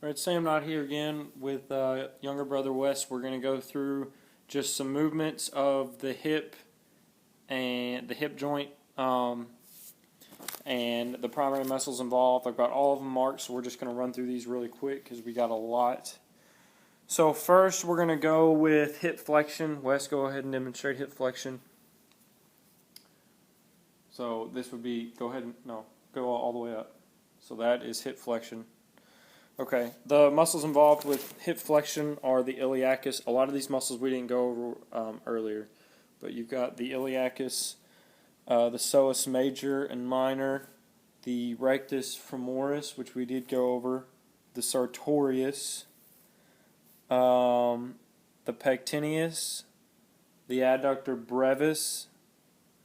Alright, Sam not here again with younger brother Wes. We're going to go through just some movements of the hip and the hip joint and the primary muscles involved. I've got all of them marked, so we're just going to run through these really quick because we got a lot. So first we're going to go with hip flexion. Wes, go ahead and demonstrate hip flexion. So this would be, go all the way up. So that is hip flexion. Okay, the muscles involved with hip flexion are the iliacus. A lot of these muscles we didn't go over earlier, but you've got the iliacus, the psoas major and minor, the rectus femoris, which we did go over, the sartorius, the pectineus, the adductor brevis,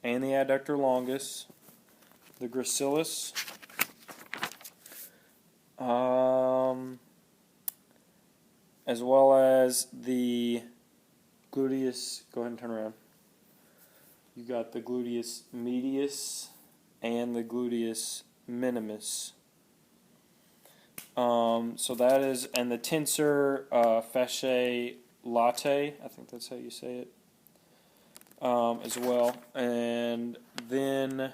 and the adductor longus, the gracilis, as well as the gluteus. Go ahead and turn around. You got the gluteus medius and the gluteus minimus. So that is, and the tensor fasciae latae, I think that's how you say it, as well. And then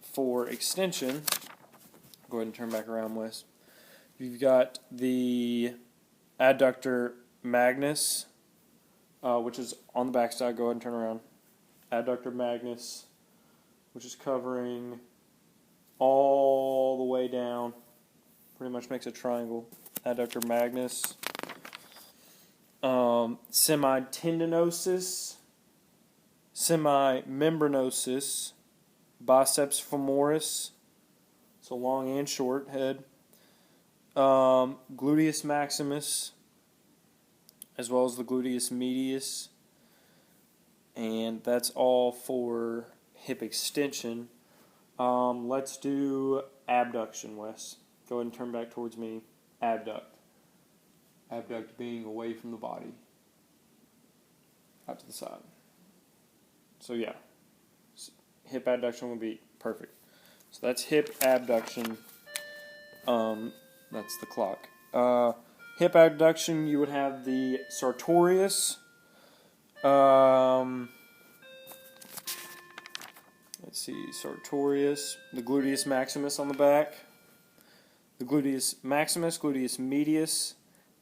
for extension, go ahead and turn back around, Wes. You've got the adductor magnus, which is on the back side. Go ahead and turn around. Adductor magnus, which is covering all the way down. Pretty much makes a triangle. Adductor magnus. Semitendinosus, semimembranosus, biceps femoris, so long and short head, gluteus maximus, as well as the gluteus medius, and that's all for hip extension. Let's do abduction, Wes. Go ahead and turn back towards me. Abduct. Abduct being away from the body. Out to the side. So yeah, hip abduction would be perfect. So that's hip abduction. That's the clock. Hip abduction, you would have the sartorius. Let's see, sartorius, the gluteus maximus on the back, the gluteus maximus, gluteus medius,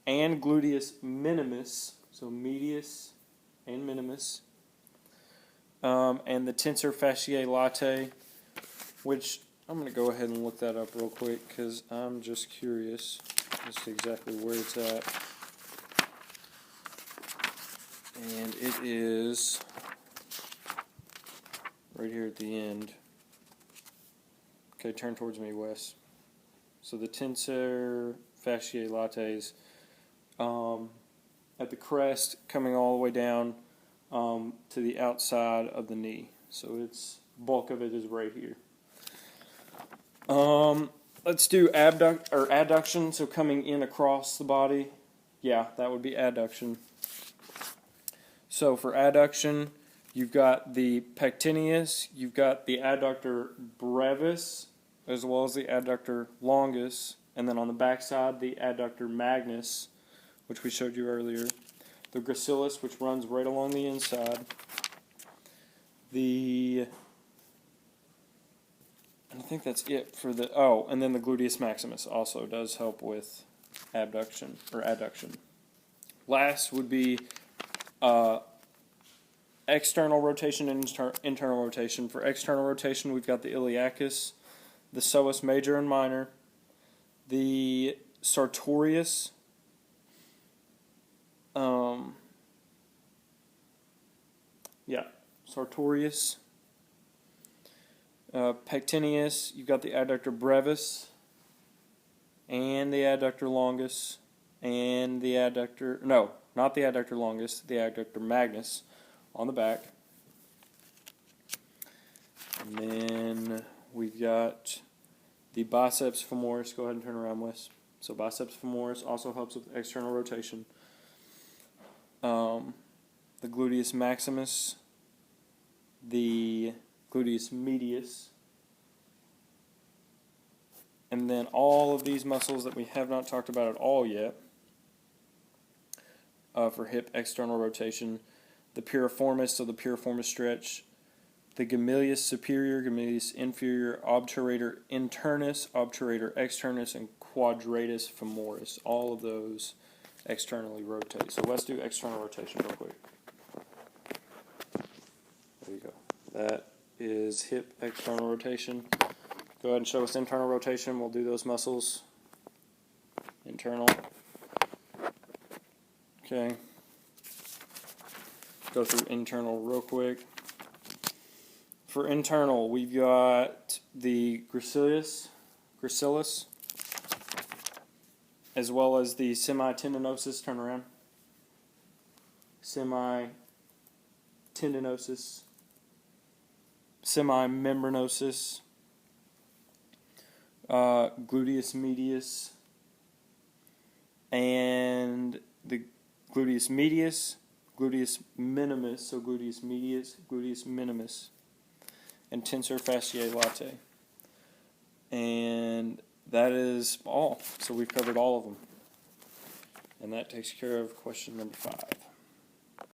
and gluteus minimus. So medius and minimus. And the tensor fasciae latae, which I'm going to go ahead and look that up real quick because I'm just curious as to exactly where it's at. And it is right here at the end. Okay, turn towards me, Wes. So the tensor fasciae latae at the crest, coming all the way down to the outside of the knee. So its bulk of it is right here. Let's do adduction, so coming in across the body. Yeah, that would be adduction. So for adduction, you've got the pectineus, you've got the adductor brevis, as well as the adductor longus, and then on the back side, the adductor magnus, which we showed you earlier. The gracilis, which runs right along the inside. I think that's it for the, and then the gluteus maximus also does help with abduction or adduction. Last would be external rotation and internal rotation. For external rotation, we've got the iliacus, the psoas major and minor, the sartorius, sartorius, pectineus, you've got the adductor brevis, and the adductor longus, and the adductor, no, not the adductor longus, the adductor magnus on the back. And then we've got the biceps femoris. Go ahead and turn around, Wes. So biceps femoris also helps with external rotation. The gluteus maximus, the gluteus medius, And then all of these muscles that we have not talked about at all yet for hip external rotation, the piriformis, so the piriformis stretch, the gemellus superior, gemellus inferior, obturator internus, obturator externus, and quadratus femoris. All of those externally rotate. So let's do external rotation real quick. There you go. That is hip external rotation. Go ahead and show us internal rotation. We'll do those muscles. Internal. Okay. Go through internal real quick. For internal, we've got the gracilis, as well as the semitendinosus. Turn around. Semitendinosus, semimembranosus, gluteus medius, and the gluteus medius, gluteus minimus, so gluteus medius, gluteus minimus, and tensor fasciae latae. And that is all. So we've covered all of them. And that takes care of question number 5.